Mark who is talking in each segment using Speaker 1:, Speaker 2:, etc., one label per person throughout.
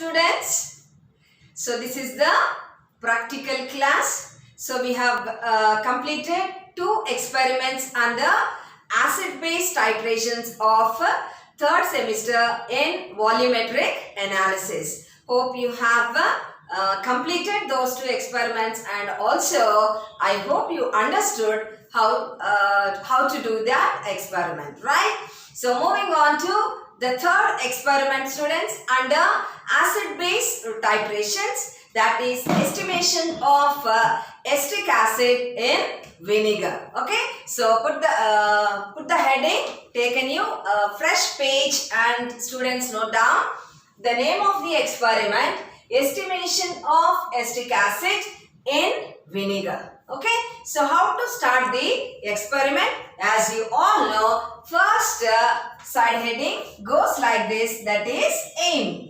Speaker 1: students. So this is the practical class. So we have completed 2 experiments under acid-base titrations of third semester in volumetric analysis. Hope you have completed those 2 experiments, and also I hope you understood how to do that experiment, right? So moving on to the third experiment, students, under acid-base titrations, that is estimation of acetic acid in vinegar. Okay, so put the heading, take a new fresh page, and students note down the name of the experiment: estimation of acetic acid in vinegar. Okay, so how to start the experiment? As you all know, first side heading goes like this, that is aim.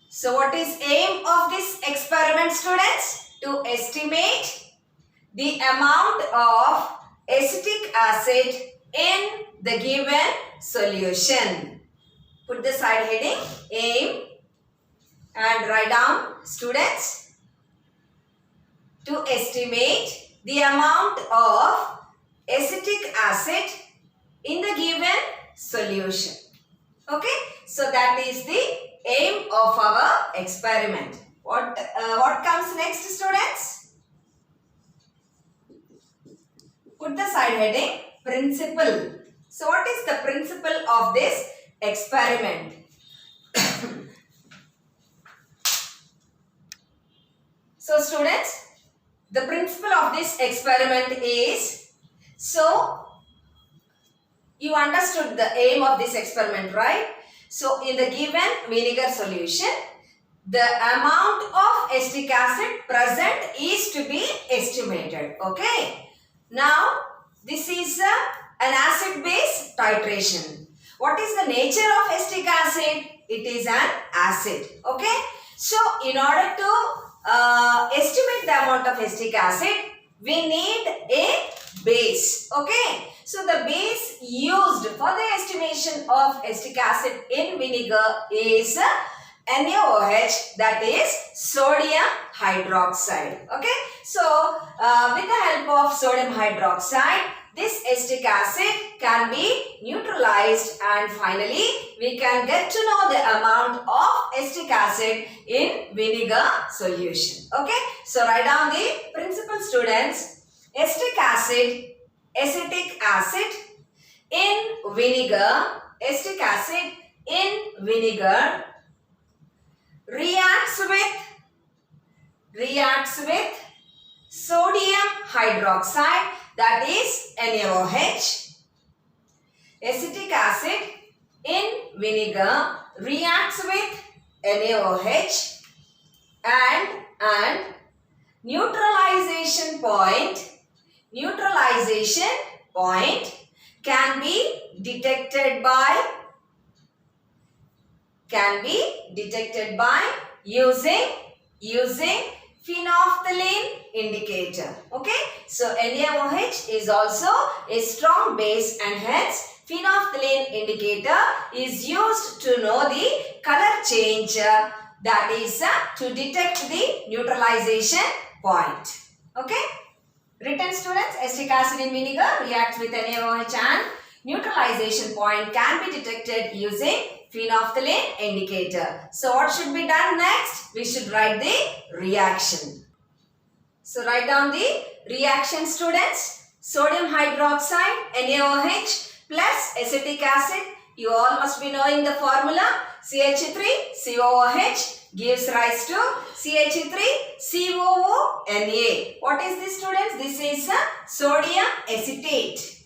Speaker 1: So what is aim of this experiment, students? To estimate the amount of acetic acid in the given solution. Put the side heading aim and write down, students, to estimate the amount of acetic acid in the given solution. Okay, so that is the aim of our experiment. What comes next, students? Put the side heading principle. So what is the principle of this experiment? So students, the principle of this experiment is, so you understood the aim of this experiment, right? So in the given vinegar solution, the amount of acetic acid present is to be estimated. Okay. Now this is an acid-base titration. What is the nature of acetic acid? It is an acid. Okay. So in order to estimate the amount of acetic acid, we need a base. Okay. So the base used for the estimation of acetic acid in vinegar is NaOH, that is sodium hydroxide. Okay. So with the help of sodium hydroxide, this acetic acid can be neutralized, and finally we can get to know the amount of acetic acid in vinegar solution. Okay. So write down the principle, students. Acetic acid in vinegar, acetic acid in vinegar reacts with sodium hydroxide, that is NaOH. Acetic acid in vinegar reacts with NaOH, and neutralization point can be detected by using phenolphthalein indicator. Okay, so NaOH is also a strong base, and hence phenolphthalein indicator is used to know the color change, that is to detect the neutralization point. Okay. Written, students, acetic acid in vinegar reacts with NaOH, and neutralization point can be detected using phenolphthalein indicator. So what should be done next? We should write the reaction. So write down the reaction, students. Sodium hydroxide, NaOH plus acetic acid. You all must be knowing the formula. CH3COOH gives rise to CH3COONA. What is this, students? This is sodium acetate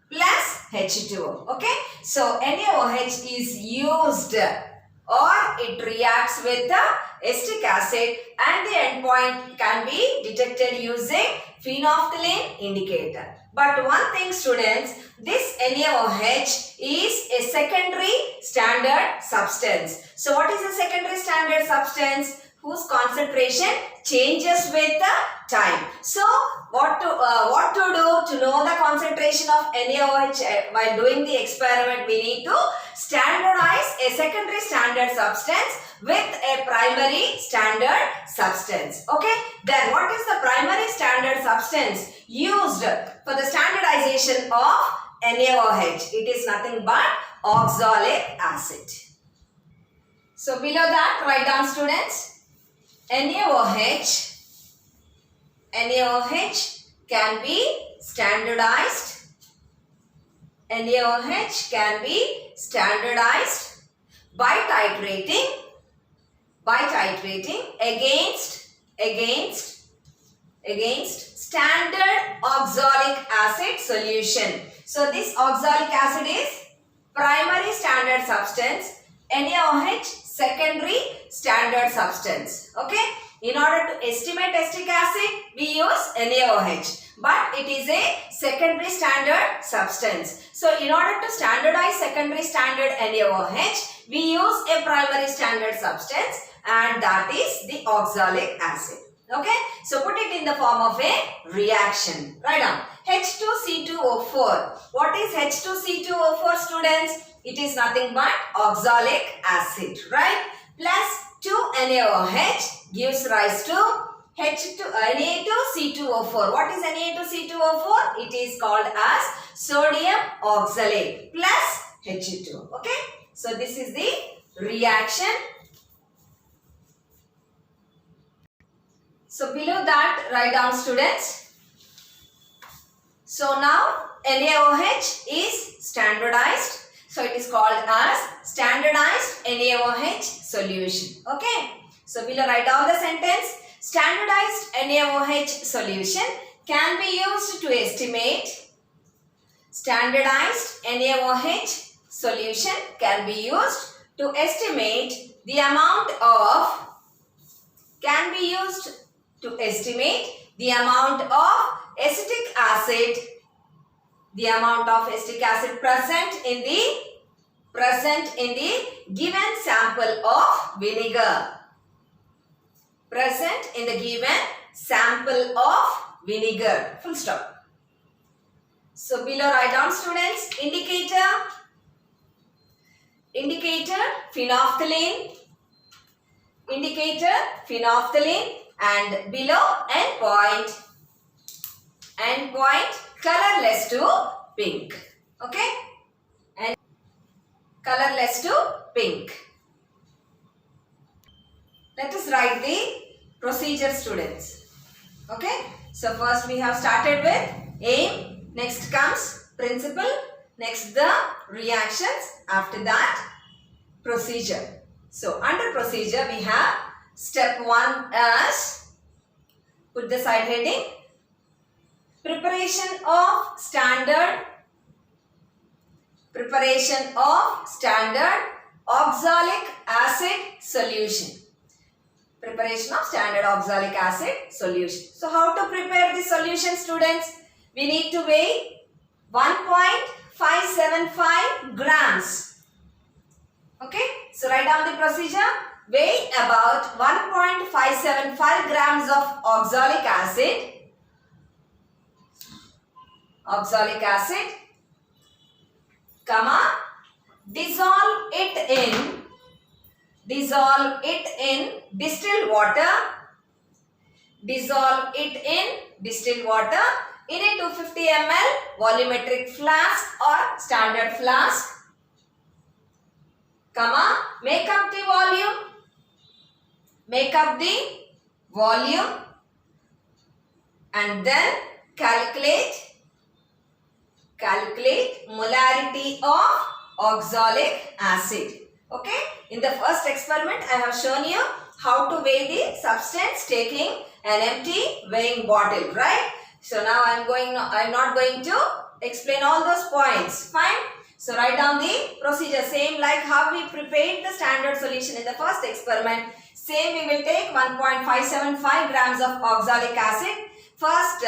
Speaker 1: plus H2O. Okay. So NaOH is used, or it reacts with the acetic acid, and the endpoint can be detected using phenolphthalein indicator. But one thing, students, this NaOH is a secondary standard substance. So what is a secondary standard substance? whose concentration changes with the time. So what to do to know the concentration of NaOH while doing the experiment? We need to standardize a secondary standard substance with a primary standard substance. Okay, then what is the primary standard substance used for the standardization of NaOH? It is nothing but oxalic acid. So below that, write down, students, NaOH can be standardized. NaOH can be standardized by titrating against standard oxalic acid solution. So this oxalic acid is primary standard substance, NaOH secondary standard substance. Okay, in order to estimate acetic acid, we use NaOH, but it is a secondary standard substance. So in order to standardize secondary standard NaOH, we use a primary standard substance, and that is the oxalic acid. Okay, so put it in the form of a reaction. Write down H2C2O4. What is H2C2O4, students? It is nothing but oxalic acid, right? Plus 2 NaOH gives rise to Na2C2O4. What is Na2C2O4? It is called as sodium oxalate plus H2. Okay, so this is the reaction. So below that, write down, students. So now NaOH is standardized. So it is called as standardized NaOH solution. Okay. So below write down the sentence. Standardized NaOH solution can be used to estimate. Standardized NaOH solution can be used to estimate the amount of acetic acid, present in the given sample of vinegar. Full stop. So below write down, students, indicator phenolphthalein, and below endpoint colorless to pink. Okay, and colorless to pink. Let us write the procedure, students. Okay, so first we have started with aim, next comes principle, next the reactions, after that procedure. So under procedure we have step 1 as, put the side heading, preparation of standard oxalic acid solution. So how to prepare the solution, students? We need to weigh 1.575 grams. Okay, so write down the procedure. Weigh about 1.575 grams of oxalic acid, comma, dissolve it in distilled water in a 250 ml volumetric flask or standard flask, comma, make up the volume and then calculate molarity of oxalic acid. Okay, in the first experiment I have shown you how to weigh the substance taking an empty weighing bottle, right? So now I'm not going to explain all those points. Fine. So write down the procedure, same like how we prepared the standard solution in the first experiment. Same, we will take 1.575 grams of oxalic acid. First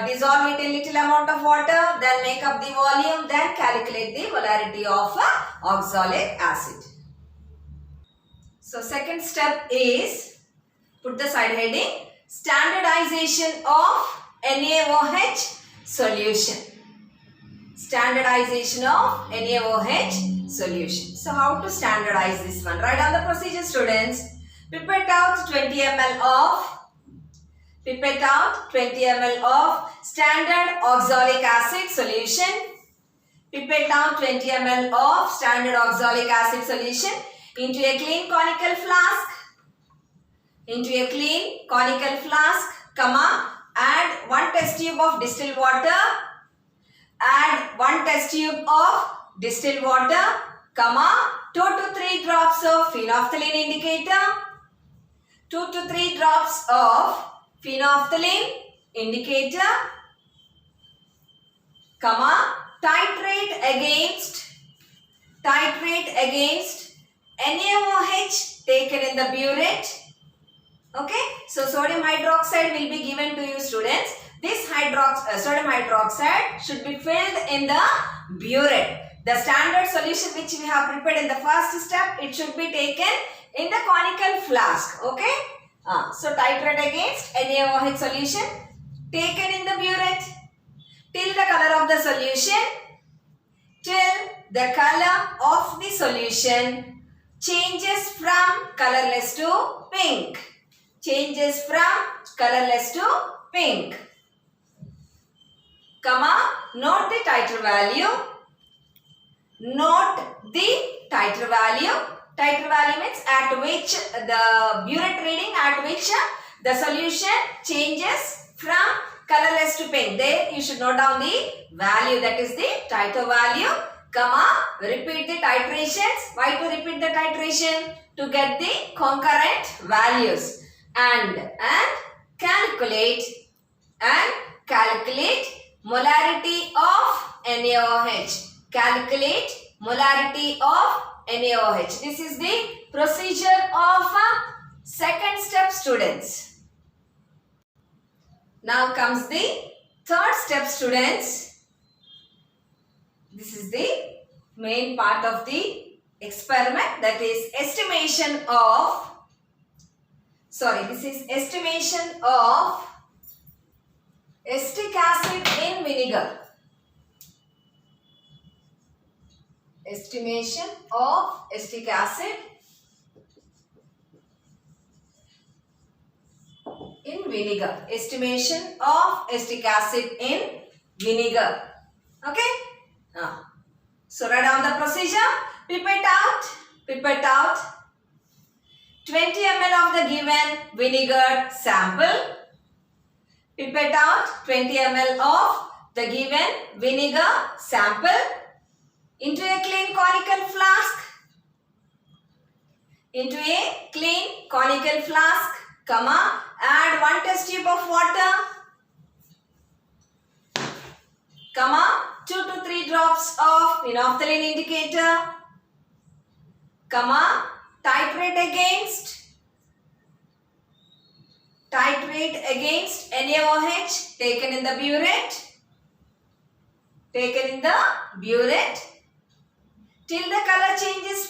Speaker 1: dissolve it in little amount of water, then make up the volume, then calculate the molarity of oxalic acid. So second step is Put the side heading standardization of NaOH solution. Standardization of NaOH solution. So how to standardize this one? Write down the procedure, students. Pipette out 20 ml of standard oxalic acid solution. Pipette out 20 ml of standard oxalic acid solution into a clean conical flask. Add 1 test tube of distilled water. Add 1 test tube of distilled water, 2 to 3 drops of phenolphthalein indicator. 2 to 3 drops of phenolphthalein indicator, titrate against NaOH taken in the burette. Okay, so sodium hydroxide will be given to you, students. This sodium hydroxide should be filled in the burette. The standard solution which we have prepared in the first step, it should be taken in the conical flask. Okay, so titrate against NaOH solution taken in the burette till the color of the solution, changes from colorless to pink. Note the titer value. Titer value means at which the burette reading at which the solution changes from colorless to pink. There you should note down the value, that is the titer value. Repeat the titrations. Why to repeat the titration? To get the concurrent values and calculate molarity of NaOH. This is the procedure of second step, students. Now comes the third step, students. This is the main part of the experiment, that is estimation of acetic acid in vinegar. Estimation of acetic acid in vinegar. Okay. So write down the procedure. Pipette out 20 ml of the given vinegar sample. Pipette out 20 ml of the given vinegar sample into a clean conical flask. Add 1 test tube of water, 2 to 3 drops of phenolphthalein indicator, titrate against NaOH taken in the burette till the color changes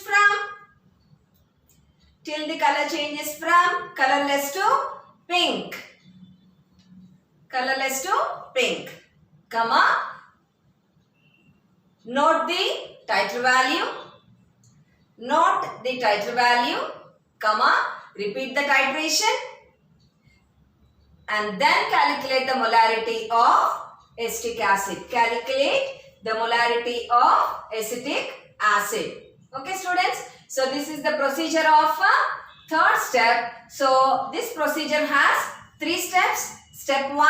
Speaker 1: from colorless to pink. Note the titer value, repeat the titration and then calculate the molarity of acetic acid. Okay, students. So this is the procedure of third step. So this procedure has 3 steps. Step 1,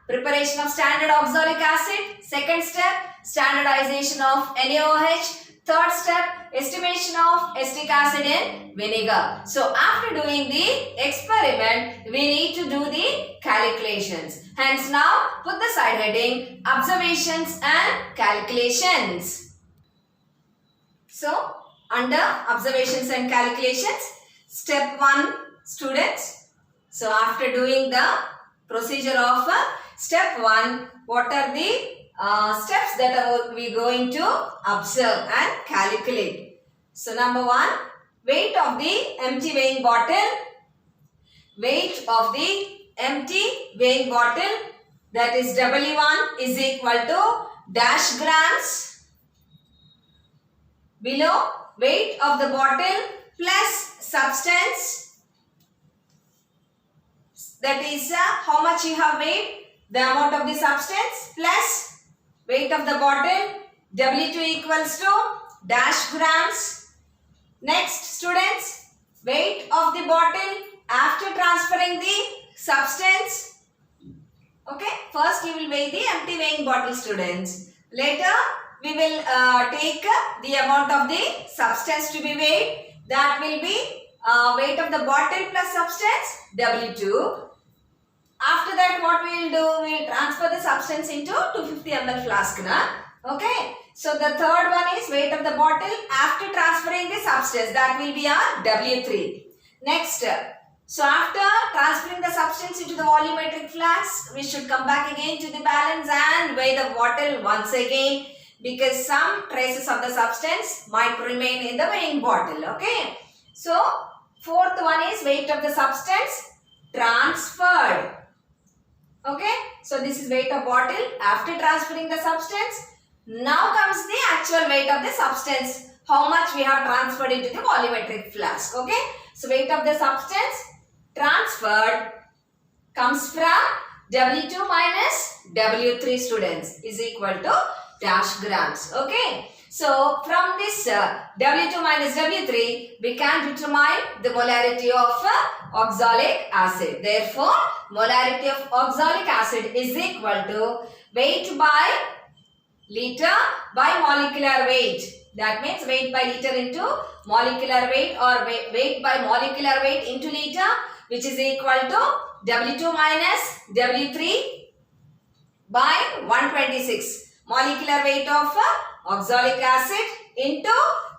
Speaker 1: preparation of standard oxalic acid. Second step, standardization of NaOH. Third step, estimation of acetic acid in vinegar. So after doing the experiment, we need to do the calculations. Hence now put the side heading observations and calculations. So under observations and calculations, step 1, students. So after doing the procedure of step 1, what are the steps that we going to observe and calculate? So number 1, weight of the empty weighing bottle. weight of the empty weighing bottle, that is W1 is equal to dash grams. Below, weight of the bottle plus substance, that is how much you have weighed, the amount of the substance plus weight of the bottle, W2 equals to dash grams. Next students, weight of the bottle after transferring the substance. Okay, first you will weigh the empty weighing bottle students. Later we will take the amount of the substance to be weighed. That will be weight of the bottle plus substance, W2. After that what we will do, we will transfer the substance into 250 ml flask. Okay. So the third one is weight of the bottle after transferring the substance. That will be our W3. Next. So after transferring the substance into the volumetric flask, we should come back again to the balance and weigh the bottle once again, because some traces of the substance might remain in the weighing bottle. Okay. So fourth one is weight of the substance transferred. Okay. So this is weight of bottle after transferring the substance. Now comes the actual weight of the substance. How much we have transferred into the volumetric flask. Okay. So weight of the substance transferred comes from W2 minus W3 students is equal to dash grams. Okay. So from this W2 minus W3, we can determine the molarity of oxalic acid. Therefore, molarity of oxalic acid is equal to weight by liter by molecular weight. That means weight by liter into molecular weight, or weight by molecular weight into liter, which is equal to W2 minus W3 by 126. Molecular weight of oxalic acid into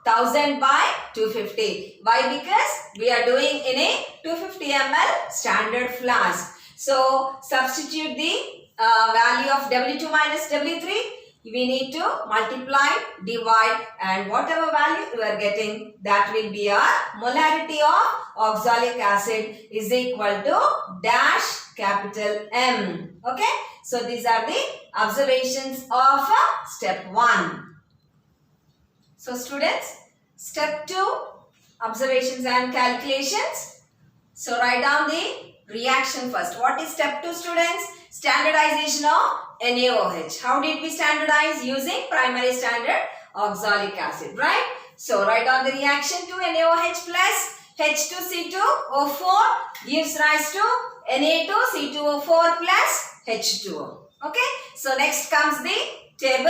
Speaker 1: 1000 by 250. Why? Because we are doing in a 250 ml standard flask. So substitute the value of W2 minus W3. We need to multiply, divide, and whatever value you are getting, that will be our molarity of oxalic acid is equal to dash capital M. Okay. So these are the observations of step 1. So students, step 2, observations and calculations. So write down the reaction first. What is step 2 students? Standardization of NaOH. How did we standardize? Using primary standard oxalic acid, right? So write down the reaction to NaOH plus H2C2O4 gives rise to Na2C2O4 plus H2O. Okay. So next comes the table.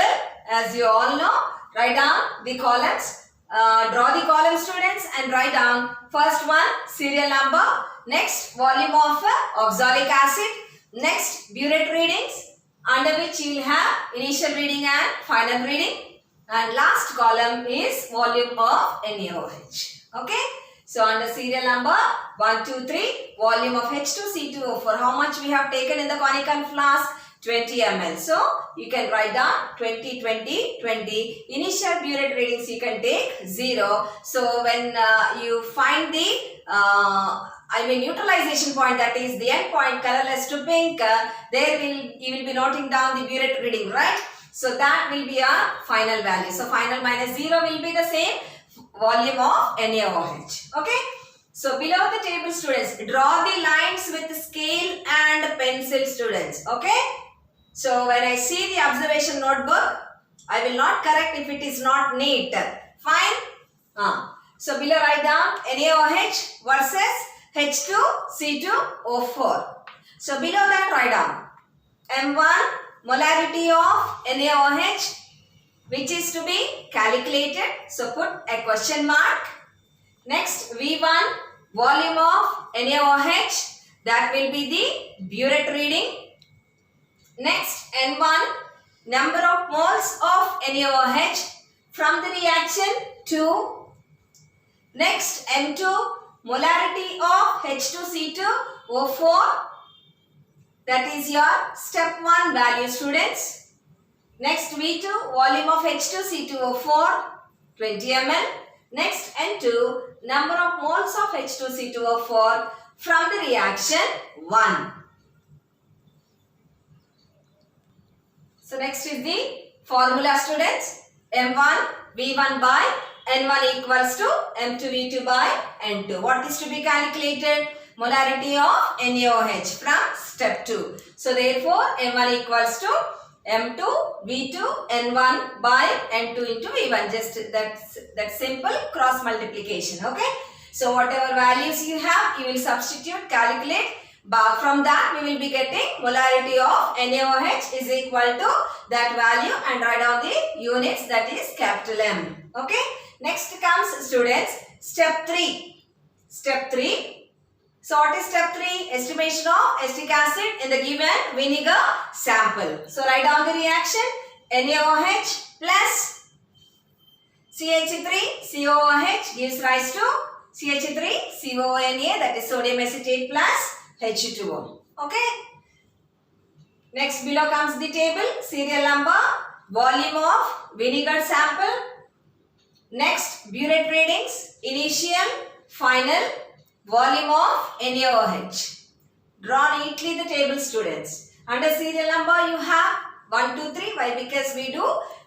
Speaker 1: As you all know, write down the columns. Draw the column students and write down first one serial number, next volume of oxalic acid, next burette readings, under which you will have initial reading and final reading, and last column is volume of NaOH. Okay. So under serial number 1, 2, 3, volume of H2C2O4, how much we have taken in the conical flask? 20 ml. So you can write down 20, 20, 20. Initial burette readings you can take 0. So when you find the neutralization point, that is the end point colorless to pink, you will be noting down the burette reading, right? So that will be our final value. So final minus 0 will be the same volume of NaOH. Okay. So below the table students, draw the lines with scale and pencil students. Okay. So when I see the observation notebook, I will not correct if it is not neat. Fine. So below write down NaOH versus H2C2O4. So below that write down M1 molarity of NaOH, which is to be calculated. So put a question mark. Next V1 volume of NaOH, that will be the burette reading. Next N1 number of moles of NaOH from the reaction 2. Next N2 molarity of H2C2O4, that is your step 1 value students. Next V2 volume of H2C2O4 20 ml. Next N2 number of moles of H2C2O4 from the reaction 1. So next is the formula, students. M1 V1 by N1 equals to M2 V2 by N2. What is to be calculated? Molarity of NaOH from step 2. So therefore M1 equals to M2 V2 N1 by N2 into V1. Just that simple cross multiplication. Okay. So whatever values you have, you will substitute, calculate. But from that we will be getting molarity of NaOH is equal to that value and write down the units, that is capital M. Okay. Next comes, students, step 3. Step 3. So what is step 3? Estimation of acetic acid in the given vinegar sample. So write down the reaction. NaOH plus CH3COOH gives rise to CH3CONA, that is sodium acetate plus H2O. Okay. Next below comes the table. Serial number, volume of vinegar sample. Next, burette readings, initial, final, volume of NaOH. Draw neatly the table, students. Under serial number you have 1, 2, 3. Why? Because we do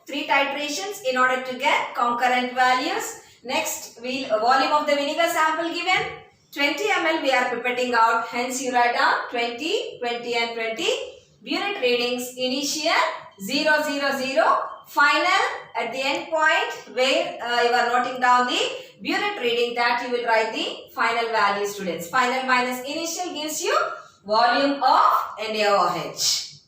Speaker 1: 3 titrations in order to get concurrent values. Next, volume of the vinegar sample given 20 ml we are pipetting out. Hence you write down 20, 20 and 20. Burette readings, initial 0, 0, 0. Final at the end point where you are noting down the burette reading, that you will write the final value, students. Final minus initial gives you volume of NaOH.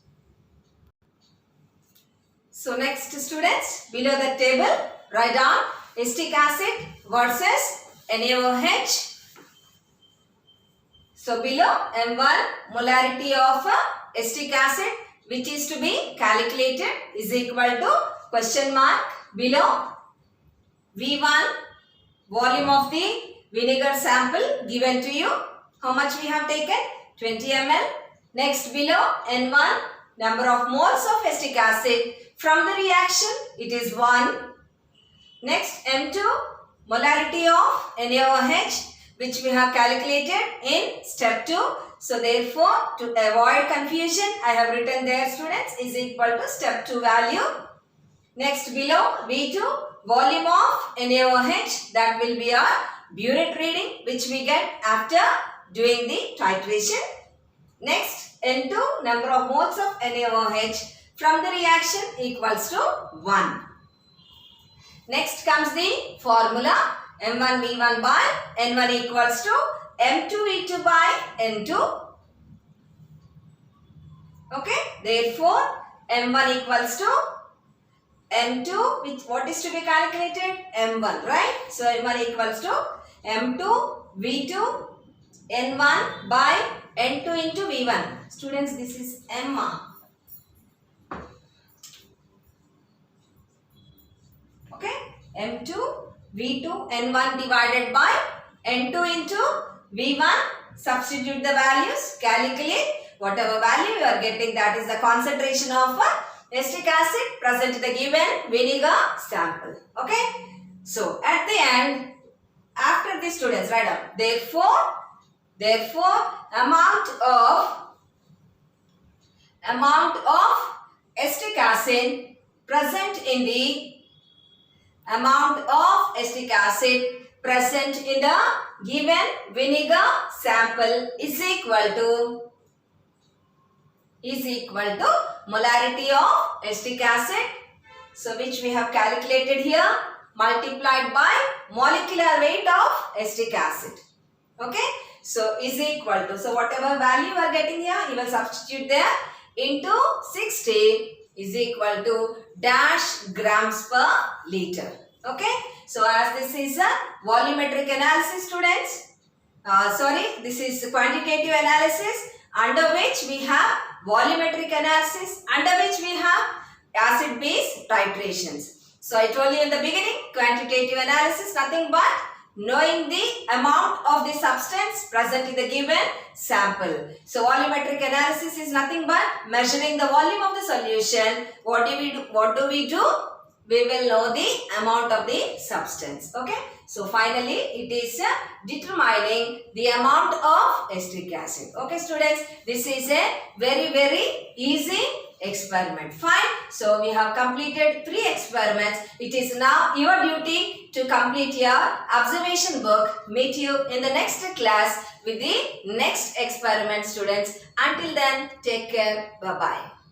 Speaker 1: So next, students, below the table write down acetic acid versus NaOH. So below M1 molarity of acetic acid which is to be calculated is equal to question mark below V1 volume of the vinegar sample given to you. How much we have taken? 20 ml. Next below N1 number of moles of acetic acid from the reaction, it is 1. Next M2 molarity of NaOH which we have calculated in step 2. So therefore, to avoid confusion, I have written there, students, is equal to step 2 value. Next below V2 volume of NaOH, that will be our burette reading which we get after doing the titration. Next N2 number of moles of NaOH from the reaction equals to 1. Next comes the formula. M1 V1 by N1 equals to M2 V2 by N2. Okay. Therefore, M1 equals to M2, which what is to be calculated? M1, right? So, M1 equals to M2 V2 N1 by N2 into V1. Students, this is M. Okay. M2 V2 N1 divided by N2 into V1. Substitute the values, calculate whatever value you are getting, that is the concentration of acetic acid present in the given vinegar sample. Okay. So at the end, after this, students, write down therefore amount of acetic acid present in the given vinegar sample is equal to molarity of acetic acid. So which we have calculated here, multiplied by molecular weight of acetic acid. Okay. So is equal to, so whatever value you are getting here, you will substitute there into 60 is equal to dash grams per liter. Okay. So as this is a volumetric analysis, students, this is quantitative analysis under which we have volumetric analysis, under which we have acid base titrations. So I told you in the beginning, quantitative analysis nothing but knowing the amount of the substance present in the given sample. So volumetric analysis is nothing but measuring the volume of the solution. What do we do? we will know the amount of the substance. Okay. So finally, it is determining the amount of acetic acid. Okay, students, this is a very easy experiment. Fine. So we have completed 3 experiments. It is now your duty to complete your observation book. Meet you in the next class with the next experiment, students. Until then, take care. Bye-bye.